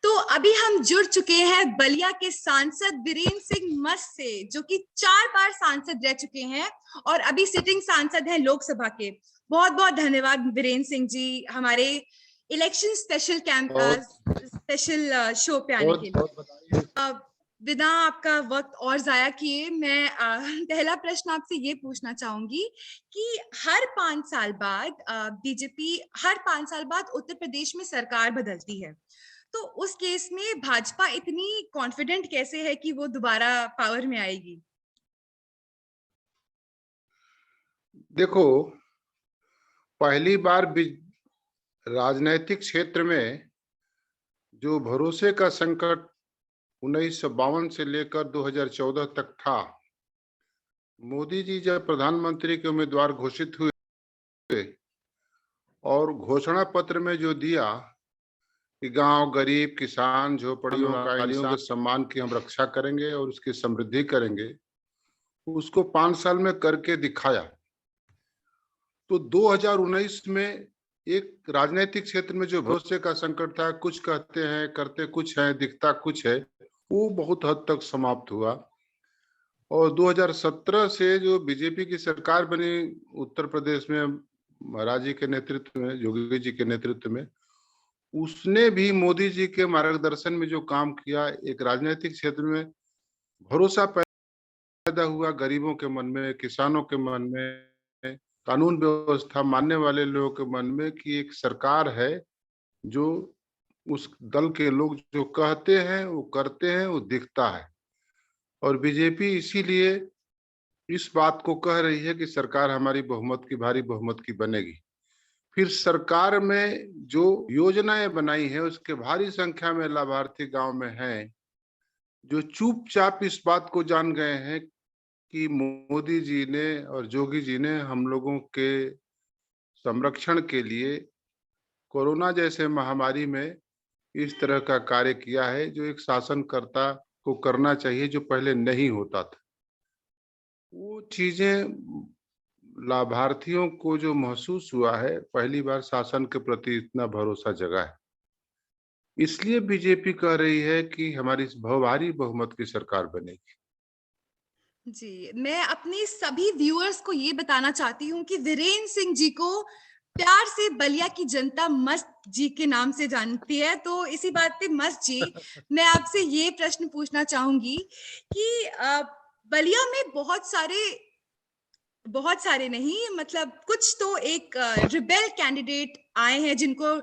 तो अभी हम जुड़ चुके हैं बलिया के सांसद वीरेंद्र सिंह मस्त से, जो कि 4 बार सांसद रह चुके हैं और अभी सिटिंग सांसद हैं लोकसभा के। बहुत बहुत धन्यवाद वीरेंद्र सिंह जी, हमारे इलेक्शन स्पेशल शो पे आने के लिए। बिना आपका वक्त और जाया किए मैं पहला प्रश्न आपसे ये पूछना चाहूंगी कि हर 5 साल बाद बीजेपी हर 5 साल बाद उत्तर प्रदेश में सरकार बदलती है, तो उस केस में भाजपा इतनी कॉन्फिडेंट कैसे है कि वो दोबारा पावर में आएगी? देखो, पहली बार राजनैतिक क्षेत्र में जो भरोसे का संकट 1952 से लेकर 2014 तक था, मोदी जी जब प्रधानमंत्री के उम्मीदवार घोषित हुए और घोषणा पत्र में जो दिया कि गांव, गरीब, किसान, झोपड़ियों का के सम्मान की हम रक्षा करेंगे और उसकी समृद्धि करेंगे, उसको 5 साल में करके दिखाया। तो 2019 में एक राजनीतिक क्षेत्र में जो भरोसे का संकट था, कुछ कहते हैं, करते कुछ है, दिखता कुछ है, वो बहुत हद तक समाप्त हुआ। और 2017 से जो बीजेपी की सरकार बनी उत्तर प्रदेश में महाराज जी के नेतृत्व में, योगी जी के नेतृत्व में, उसने भी मोदी जी के मार्गदर्शन में जो काम किया, एक राजनीतिक क्षेत्र में भरोसा पैदा हुआ गरीबों के मन में, किसानों के मन में, कानून व्यवस्था मानने वाले लोगों के मन में कि एक सरकार है जो उस दल के लोग जो कहते हैं वो करते हैं, वो दिखता है। और बीजेपी इसीलिए इस बात को कह रही है कि सरकार हमारी बहुमत की, भारी बहुमत की बनेगी। फिर सरकार में जो योजनाएं बनाई है उसके भारी संख्या में लाभार्थी गांव में हैं, जो चुपचाप इस बात को जान गए हैं कि मोदी जी ने और योगी जी ने हम लोगों के संरक्षण के लिए कोरोना जैसे महामारी में इस तरह का कार्य किया है जो एक शासनकर्ता को करना चाहिए, जो पहले नहीं होता था। वो चीजें लाभार्थियों को जो महसूस हुआ है, पहली बार शासन के प्रति इतना भरोसा जगा है। इसलिए बीजेपी कह रही है कि हमारी भारी बहुमत की सरकार बनेगी। जी, मैं अपने सभी व्यूअर्स को ये बताना चाहती हूँ कि वीरेंद्र सिंह जी को प्यार से बलिया की जनता मस्त जी के नाम से जानती है। तो इसी बात पे मस्त जी, मैं आपसे ये प्रश्न पूछना चाहूंगी कि बलिया में बहुत सारे नहीं, मतलब कुछ तो एक रिबेल कैंडिडेट आए हैं जिनको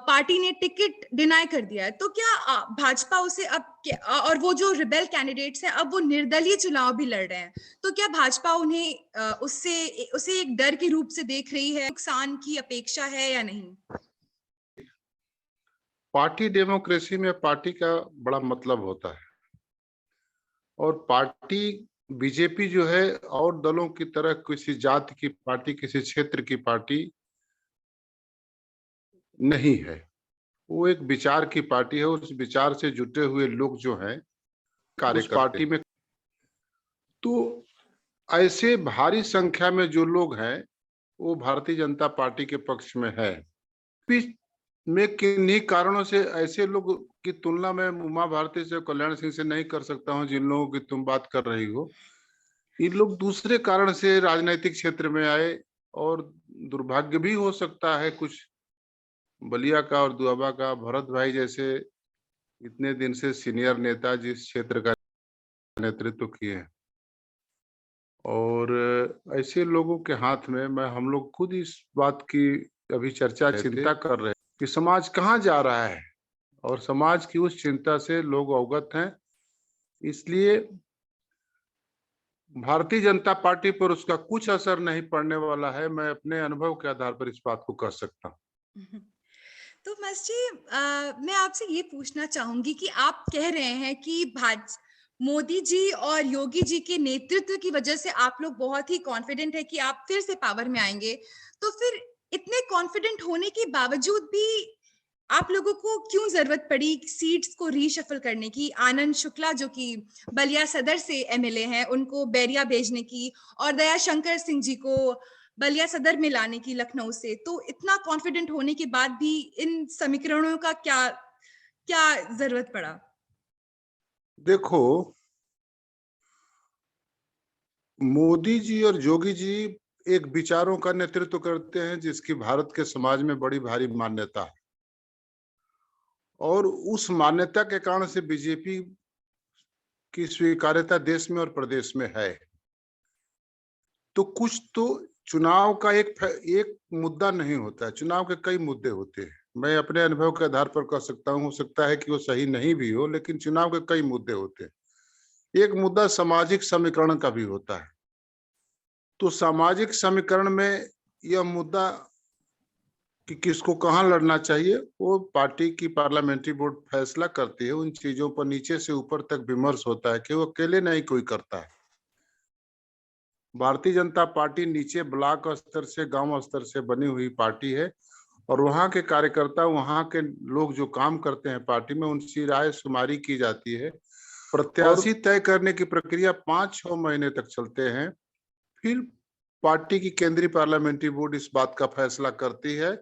पार्टी ने टिकट डिनाई कर दिया है। तो क्या भाजपा उसे और वो जो रिबेल कैंडिडेट्स हैं अब वो निर्दलीय चुनाव भी लड़ रहे हैं, तो क्या भाजपा उन्हें उसे एक डर के रूप से देख रही है? नुकसान की अपेक्षा है या नहीं? पार्टी डेमोक्रेसी में पार्टी का बड़ा मतलब होता है और पार्टी बीजेपी जो है और दलों की तरह किसी जाति की पार्टी, किसी क्षेत्र की पार्टी नहीं है। वो एक विचार की पार्टी है। उस विचार से जुटे हुए लोग जो हैं कार्य उस पार्टी में, तो ऐसे भारी संख्या में जो लोग हैं वो भारतीय जनता पार्टी के पक्ष में है। मैं किन्हीं कारणों से ऐसे लोग की तुलना में उमा भारती से, कल्याण सिंह से नहीं कर सकता हूं जिन लोगों की तुम बात कर रही हो। ये लोग दूसरे कारण से राजनीतिक क्षेत्र में आए और दुर्भाग्य भी हो सकता है कुछ बलिया का और दुआबा का, भरत भाई जैसे इतने दिन से सीनियर नेता जिस क्षेत्र का नेतृत्व किए हैं, और ऐसे लोगों के हाथ में हम लोग खुद इस बात की अभी चर्चा, चिंता कर रहे हैं कि समाज कहाँ जा रहा है, और समाज की उस चिंता से लोग अवगत हैं। इसलिए भारतीय जनता पार्टी पर उसका कुछ असर नहीं पड़ने वाला है। मैं अपने अनुभव के आधार पर इस बात को कह सकता हूँ। तो मस्जी, मैं आपसे ये पूछना चाहूंगी कि आप कह रहे हैं कि मोदी जी और योगी जी के नेतृत्व की वजह से आप लोग बहुत ही कॉन्फिडेंट है कि आप फिर से पावर में आएंगे। तो फिर इतने कॉन्फिडेंट होने के बावजूद भी आप लोगों को क्यों जरूरत पड़ी सीट्स को रीशफल करने की? आनंद शुक्ला जो कि बलिया सदर से एमएलए हैं, उनको बैरिया भेजने की, और दया शंकर सिंह जी को बलिया सदर में लाने की लखनऊ से। तो इतना कॉन्फिडेंट होने के बाद भी इन समीकरणों का क्या जरूरत पड़ा? देखो, मोदी जी और योगी जी एक विचारों का नेतृत्व करते हैं जिसकी भारत के समाज में बड़ी भारी मान्यता है, और उस मान्यता के कारण से बीजेपी की स्वीकार्यता देश में और प्रदेश में है। तो कुछ तो चुनाव का एक मुद्दा नहीं होता है, चुनाव के कई मुद्दे होते हैं। मैं अपने अनुभव के आधार पर कह सकता हूँ, हो सकता है कि वो सही नहीं भी हो, लेकिन चुनाव के कई मुद्दे होते हैं। एक मुद्दा सामाजिक समीकरण का भी होता है। तो सामाजिक समीकरण में यह मुद्दा कि किसको कहाँ लड़ना चाहिए, वो पार्टी की पार्लियामेंट्री बोर्ड फैसला करती है। उन चीजों पर नीचे से ऊपर तक विमर्श होता है कि वो अकेले नहीं कोई करता है। भारतीय जनता पार्टी नीचे ब्लॉक स्तर से, गांव स्तर से बनी हुई पार्टी है, और वहां के कार्यकर्ता, वहां के लोग जो काम करते हैं पार्टी में, उनकी राय शुमारी की जाती है। प्रत्याशी तय करने की प्रक्रिया 5-6 महीने तक चलते हैं। फिर पार्टी की केंद्रीय पार्लियामेंट्री बोर्ड इस बात का फैसला करती है,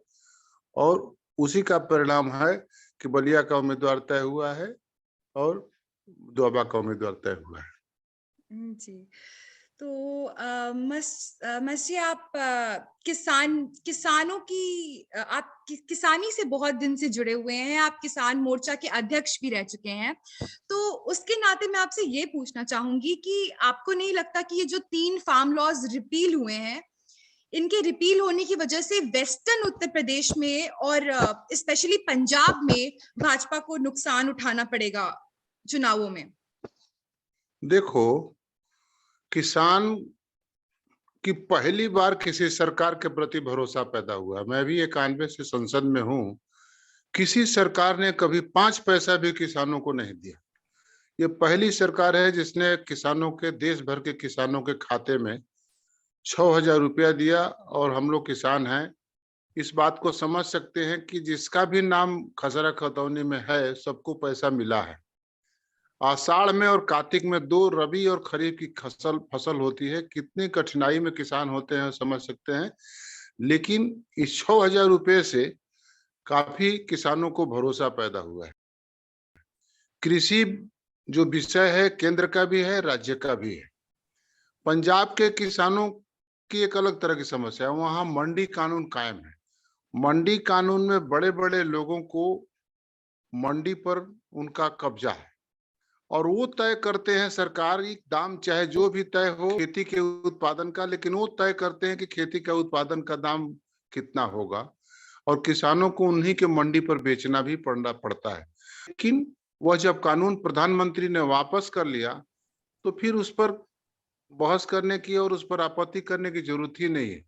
और उसी का परिणाम है कि बलिया का उम्मीदवार तय हुआ है और दोबा का उम्मीदवार तय हुआ है। जी। तो मसी आप किसानों की आप किसानी से बहुत दिन से जुड़े हुए हैं, आप किसान मोर्चा के अध्यक्ष भी रह चुके हैं। तो उसके नाते मैं आपसे ये पूछना चाहूंगी कि आपको नहीं लगता कि ये जो 3 फार्म लॉज रिपील हुए हैं, इनके रिपील होने की वजह से वेस्टर्न उत्तर प्रदेश में और स्पेशली पंजाब में भाजपा को नुकसान उठाना पड़ेगा चुनावों में? देखो, किसान की पहली बार किसी सरकार के प्रति भरोसा पैदा हुआ। मैं भी 91 से संसद में हूँ। किसी सरकार ने कभी 5 पैसा भी किसानों को नहीं दिया। ये पहली सरकार है जिसने किसानों के, देश भर के किसानों के खाते में 6,000 रुपया दिया। और हम लोग किसान हैं, इस बात को समझ सकते हैं कि जिसका भी नाम खसरा खतौनी में है, सबको पैसा मिला है। आषाढ़ में और कार्तिक में 2 रबी और खरीफ की फसल होती है। कितनी कठिनाई में किसान होते हैं समझ सकते हैं। लेकिन इस 6,000 रुपये से काफी किसानों को भरोसा पैदा हुआ है। कृषि जो विषय है, केंद्र का भी है, राज्य का भी है। पंजाब के किसानों की एक अलग तरह की समस्या है। वहां मंडी कानून कायम है। मंडी कानून में बड़े बड़े लोगों को मंडी पर उनका कब्जा है, और वो तय करते हैं सरकारी दाम, चाहे जो भी तय हो खेती के उत्पादन का, लेकिन वो तय करते हैं कि खेती का उत्पादन का दाम कितना होगा, और किसानों को उन्हीं के मंडी पर बेचना भी पड़ता है। लेकिन वह जब कानून प्रधानमंत्री ने वापस कर लिया, तो फिर उस पर बहस करने की और उस पर आपत्ति करने की जरूरत ही नहीं है।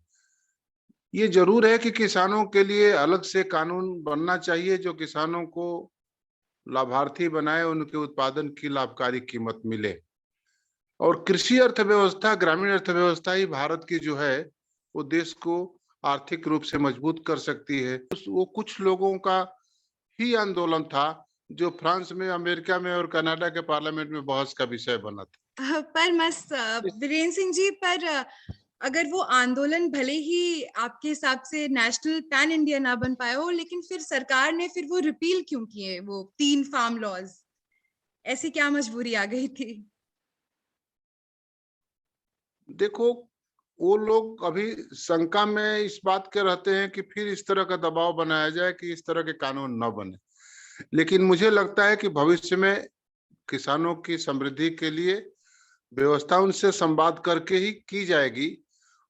ये जरूर है कि किसानों के लिए अलग से कानून बनना चाहिए जो किसानों को लाभार्थी बनाए, उनके उत्पादन की लाभकारी कीमत मिले। और कृषि अर्थव्यवस्था, ग्रामीण अर्थव्यवस्था ही भारत की जो है, वो देश को आर्थिक रूप से मजबूत कर सकती है। वो कुछ लोगों का ही आंदोलन था जो फ्रांस में, अमेरिका में और कनाडा के पार्लियामेंट में बहस का विषय बना था। पर वीरेंद्र सिंह जी, पर अगर वो आंदोलन भले ही आपके हिसाब से नेशनल पैन इंडिया ना बन पाया हो, लेकिन फिर सरकार ने फिर वो रिपील क्यों किए वो 3 फार्म लॉज? ऐसी क्या मजबूरी आ गई थी? देखो, वो लोग अभी शंका में इस बात के रहते हैं कि फिर इस तरह का दबाव बनाया जाए कि इस तरह के कानून न बने। लेकिन मुझे लगता है कि भविष्य में किसानों की समृद्धि के लिए व्यवस्था उनसे संवाद करके ही की जाएगी।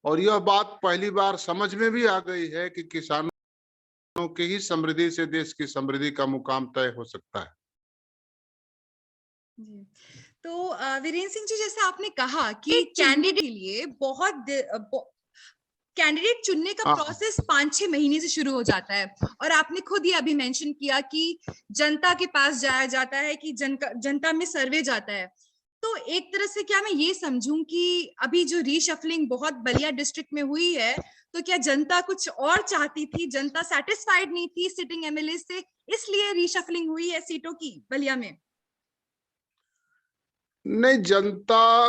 और यह बात पहली बार समझ में भी आ गई है कि किसानों की ही समृद्धि से देश की समृद्धि का मुकाम तय हो सकता है। जी। तो वीरेंद्र सिंह जी, जैसे आपने कहा कि कैंडिडेट के लिए कैंडिडेट चुनने का हाँ, प्रोसेस 5-6 महीने से शुरू हो जाता है, और आपने खुद ही अभी मेंशन किया कि जनता के पास जाया जाता है, कि जनता में सर्वे जाता है। तो एक तरह से क्या मैं ये समझूं कि अभी जो रीशफलिंग बहुत बलिया डिस्ट्रिक्ट में हुई है, तो क्या जनता कुछ और चाहती थी, जनता सेटिस्फाइड नहीं थी सिटिंग एमएलए से, इसलिए रीशफलिंग हुई है सीटों की बलिया में? नहीं, जनता,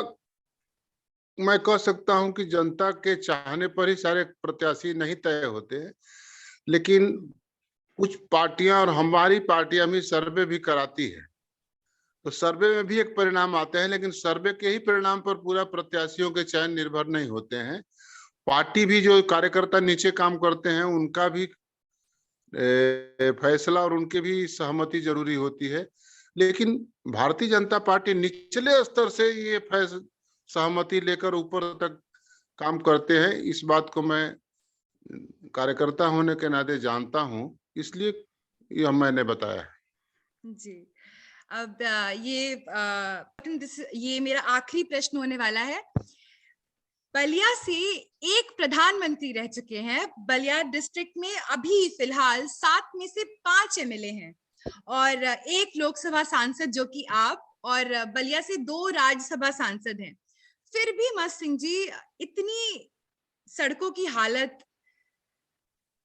मैं कह सकता हूं कि जनता के चाहने पर ही सारे प्रत्याशी नहीं तय होते हैं। लेकिन कुछ पार्टियां और हमारी पार्टियां भी सर्वे भी कराती है, तो सर्वे में भी एक परिणाम आते हैं, लेकिन सर्वे के ही परिणाम पर पूरा प्रत्याशियों के चयन निर्भर नहीं होते हैं। पार्टी भी जो कार्यकर्ता नीचे काम करते हैं उनका भी फैसला और उनकी भी सहमति जरूरी होती है। लेकिन भारतीय जनता पार्टी निचले स्तर से ये सहमति लेकर ऊपर तक काम करते हैं, इस बात को मैं कार्यकर्ता होने के नाते जानता हूं, इसलिए यह मैंने बताया है। जी। अब ये मेरा आखिरी प्रश्न होने वाला है। बलिया से एक प्रधानमंत्री रह चुके हैं। बलिया डिस्ट्रिक्ट में अभी फिलहाल 7 में से 5 एमएलए हैं और 1 लोकसभा सांसद जो कि आप, और बलिया से 2 राज्यसभा सांसद हैं। फिर भी मस्त सिंह जी, इतनी सड़कों की हालत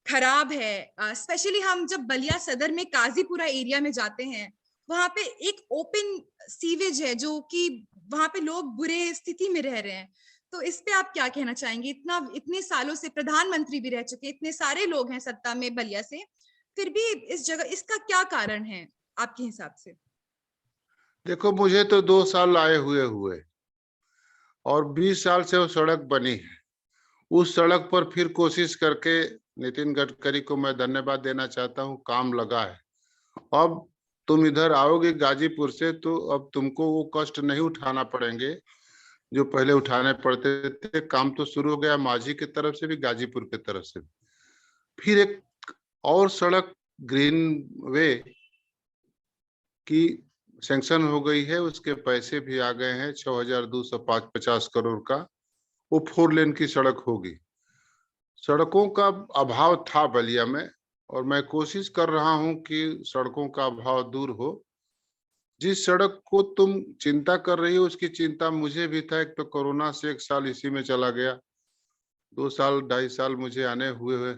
खराब है। स्पेशली हम जब बलिया सदर में काजीपुरा एरिया में जाते हैं, वहां पे एक ओपन सीवेज है जो कि वहां पे लोग बुरे स्थिति में रह रहे हैं। तो इस पे आप क्या कहना चाहेंगे? इतने सालों से प्रधानमंत्री भी रह चुके, इतने सारे लोग हैं सत्ता में बलिया से, फिर भी इस जगह इसका क्या कारण है आपके हिसाब से? देखो, मुझे तो 2 साल आए हुए और 20 साल से वो सड़क बनी है। उस सड़क पर फिर कोशिश करके नितिन गडकरी को मैं धन्यवाद देना चाहता हूँ, काम लगा है। अब तुम इधर आओगे गाजीपुर से तो अब तुमको वो कष्ट नहीं उठाना पड़ेंगे जो पहले उठाने पड़ते थे। काम तो शुरू हो गया माझी की तरफ से भी, गाजीपुर की तरफ से भी। फिर एक और सड़क ग्रीन वे की सैंक्शन हो गई है, उसके पैसे भी आ गए हैं 6,250 करोड़ का। वो 4 लेन की सड़क होगी। सड़कों का अभाव था बलिया में और मैं कोशिश कर रहा हूं कि सड़कों का अभाव दूर हो। जिस सड़क को तुम चिंता कर रही हो उसकी चिंता मुझे भी था। एक तो कोरोना से 1 साल इसी में चला गया, 2 साल 2.5 साल मुझे आने हुए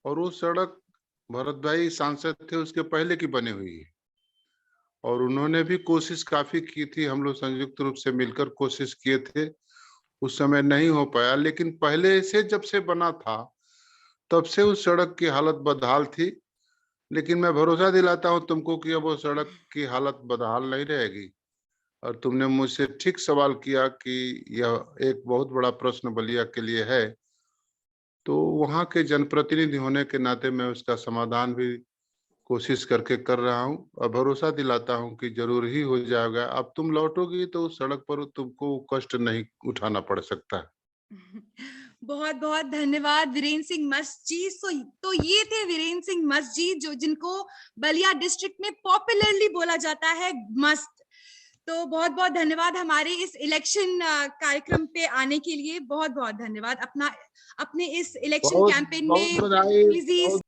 और वो सड़क भरत भाई सांसद थे उसके पहले की बनी हुई है और उन्होंने भी कोशिश काफी की थी। हम लोग संयुक्त रूप से मिलकर कोशिश किए थे, उस समय नहीं हो पाया। लेकिन पहले से जब से बना था तब से उस सड़क की हालत बदहाल थी। लेकिन मैं भरोसा दिलाता हूं तुमको कि अब वो सड़क की हालत बदहाल नहीं रहेगी। और तुमने मुझसे ठीक सवाल किया कि यह एक बहुत बड़ा प्रश्न बलिया के लिए है, तो वहां के जनप्रतिनिधि होने के नाते मैं उसका समाधान भी कोशिश करके कर रहा हूं और भरोसा दिलाता हूं कि जरूर ही हो जाएगा। अब तुम लौटोगी तो उस सड़क पर तुमको कष्ट नहीं उठाना पड़ सकता। बहुत बहुत धन्यवाद वीरेंद्र सिंह मस्त जी। तो ये थे वीरेंद्र सिंह मस्त जी, जो जिनको बलिया डिस्ट्रिक्ट में पॉपुलरली बोला जाता है मस्त। तो बहुत बहुत धन्यवाद हमारे इस इलेक्शन कार्यक्रम पे आने के लिए। बहुत बहुत धन्यवाद। अपने इस इलेक्शन बहुत कैंपेन बहुत में बधाई। बिजी बहुत